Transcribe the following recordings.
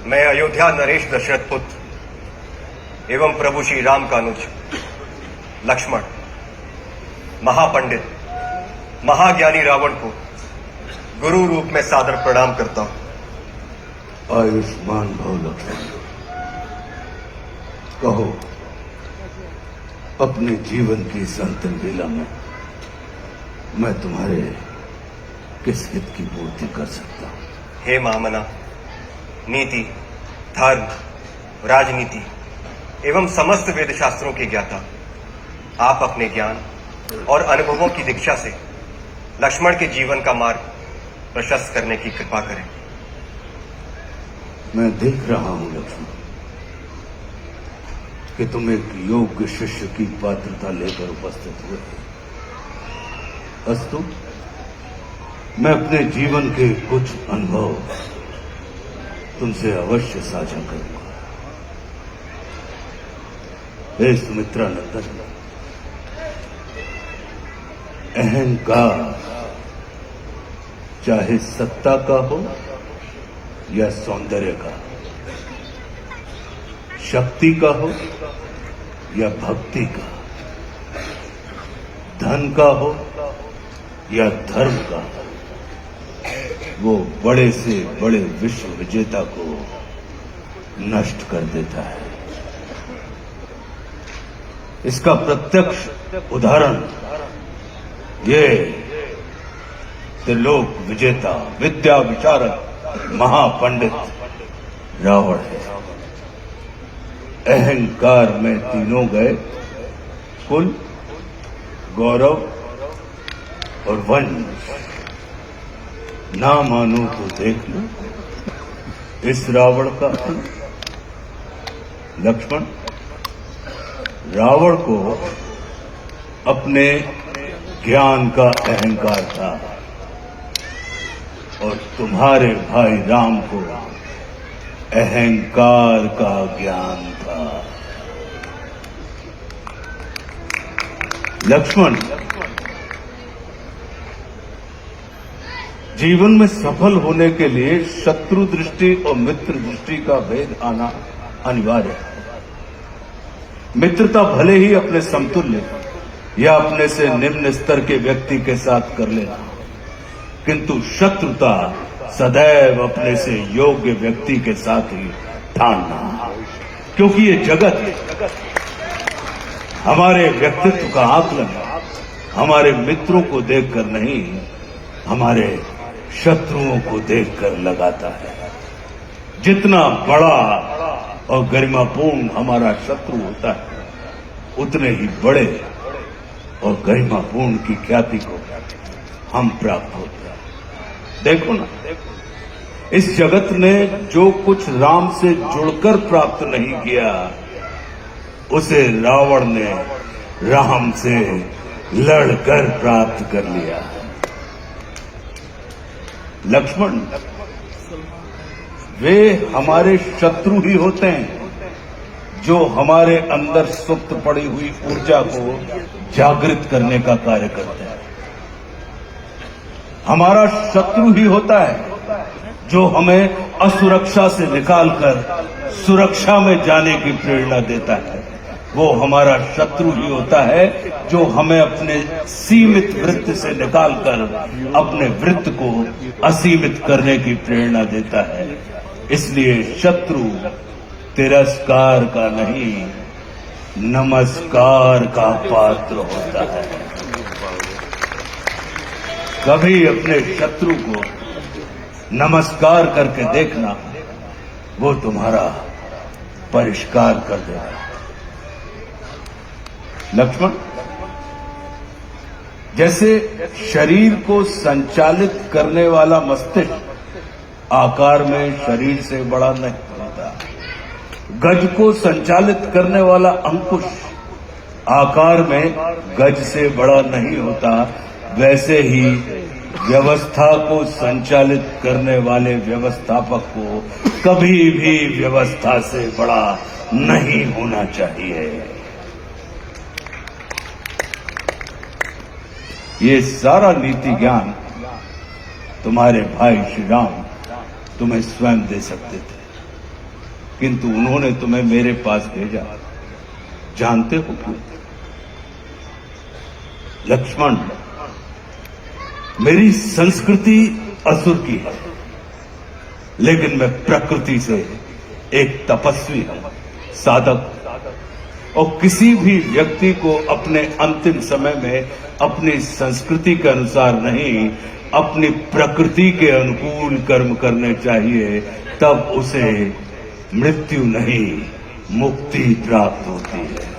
मैं अयोध्या नरेश दशरथ पुत्र एवं प्रभु श्री राम का अनुज लक्ष्मण महापंडित महाज्ञानी रावण को गुरु रूप में सादर प्रणाम करता हूं। आयुष्मान भव लक्ष्मण। कहो, अपने जीवन की इस अंतिम लीला में मैं तुम्हारे किस हित की पूर्ति कर सकता हूं? हे महामना, नीति, धर्म, राजनीति एवं समस्त वेद शास्त्रों के ज्ञाता, आप अपने ज्ञान और अनुभवों की दीक्षा से लक्ष्मण के जीवन का मार्ग प्रशस्त करने की कृपा करें। मैं देख रहा हूं लक्ष्मण कि तुम एक योग्य शिष्य की पात्रता लेकर उपस्थित हुए। अस्तु, मैं अपने जीवन के कुछ अनुभव तुमसे अवश्य साझा करूंगा। हे सुमित्रा नंदन, अहंकार चाहे सत्ता का हो या सौंदर्य का, शक्ति का हो या भक्ति का, धन का हो या धर्म का, वो बड़े से बड़े विश्व विजेता को नष्ट कर देता है। इसका प्रत्यक्ष उदाहरण ये त्रिलोक विजेता, विद्या विशारद, महापंडित रावण है। अहंकार में तीनों गए, कुल, गौरव और वंश। ना मानो तो देख लो इस रावण का अंत। लक्ष्मण, रावण को अपने ज्ञान का अहंकार था और तुम्हारे भाई राम को अहंकार का ज्ञान था। लक्ष्मण, जीवन में सफल होने के लिए शत्रु दृष्टि और मित्र दृष्टि का भेद आना अनिवार्य है। मित्रता भले ही अपने समतुल्य या अपने से निम्न स्तर के व्यक्ति के साथ कर लेना, किंतु शत्रुता सदैव अपने से योग्य व्यक्ति के साथ ही ठानना, क्योंकि ये जगत हमारे व्यक्तित्व का आकलन हमारे मित्रों को देखकर नहीं, हमारे शत्रुओं को देखकर लगाता है। जितना बड़ा और गरिमापूर्ण हमारा शत्रु होता है, उतने ही बड़े और गरिमापूर्ण की ख्याति को हम प्राप्त होते हैं। देखो ना, इस जगत ने जो कुछ राम से जुड़कर प्राप्त नहीं किया, उसे रावण ने राम से लड़कर प्राप्त कर लिया। लक्ष्मण, वे हमारे शत्रु ही होते हैं जो हमारे अंदर सुप्त पड़ी हुई ऊर्जा को जागृत करने का कार्य करते हैं। हमारा शत्रु ही होता है जो हमें असुरक्षा से निकालकर सुरक्षा में जाने की प्रेरणा देता है। वो हमारा शत्रु ही होता है जो हमें अपने सीमित वृत्त से निकालकर अपने वृत्त को असीमित करने की प्रेरणा देता है। इसलिए शत्रु तिरस्कार का नहीं, नमस्कार का पात्र होता है। कभी अपने शत्रु को नमस्कार करके देखना, वो तुम्हारा परिष्कार कर देगा। लक्ष्मण, जैसे शरीर को संचालित करने वाला मस्तिष्क आकार में शरीर से बड़ा नहीं होता, गज को संचालित करने वाला अंकुश आकार में गज से बड़ा नहीं होता, वैसे ही व्यवस्था को संचालित करने वाले व्यवस्थापक को कभी भी व्यवस्था से बड़ा नहीं होना चाहिए। ये सारा नीति ज्ञान तुम्हारे भाई श्री राम तुम्हें स्वयं दे सकते थे, किंतु उन्होंने तुम्हें मेरे पास भेजा। जानते हो क्यों? लक्ष्मण, मेरी संस्कृति असुर की है, लेकिन मैं प्रकृति से एक तपस्वी हूं, साधक। और किसी भी व्यक्ति को अपने अंतिम समय में अपनी संस्कृति के अनुसार नहीं, अपनी प्रकृति के अनुकूल कर्म करने चाहिए, तब उसे मृत्यु नहीं, मुक्ति प्राप्त होती है।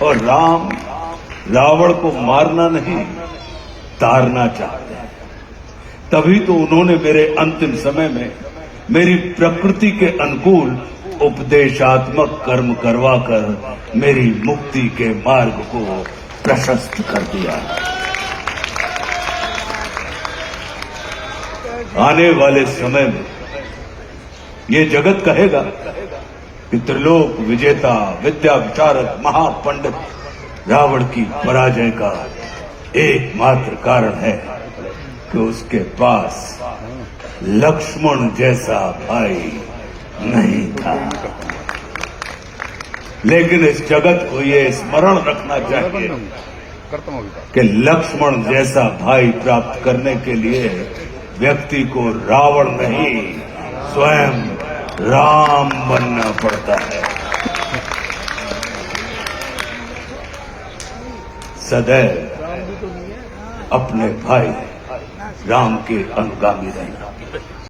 और राम रावण को मारना नहीं, तारना चाहते हैं। तभी तो उन्होंने मेरे अंतिम समय में मेरी प्रकृति के अनुकूल उपदेशात्मक कर्म करवाकर मेरी मुक्ति के मार्ग को प्रशस्त कर दिया। आने वाले समय में ये जगत कहेगा कि त्रिलोक विजेता, विद्या विशारद, महापंडित रावण की पराजय का एकमात्र कारण है कि उसके पास लक्ष्मण जैसा भाई नहीं था। लेकिन इस जगत को ये स्मरण रखना चाहिए कि लक्ष्मण जैसा भाई प्राप्त करने के लिए व्यक्ति को रावण नहीं, स्वयं राम बनना पड़ता है। सदैव अपने भाई राम के अनुगामी रहना।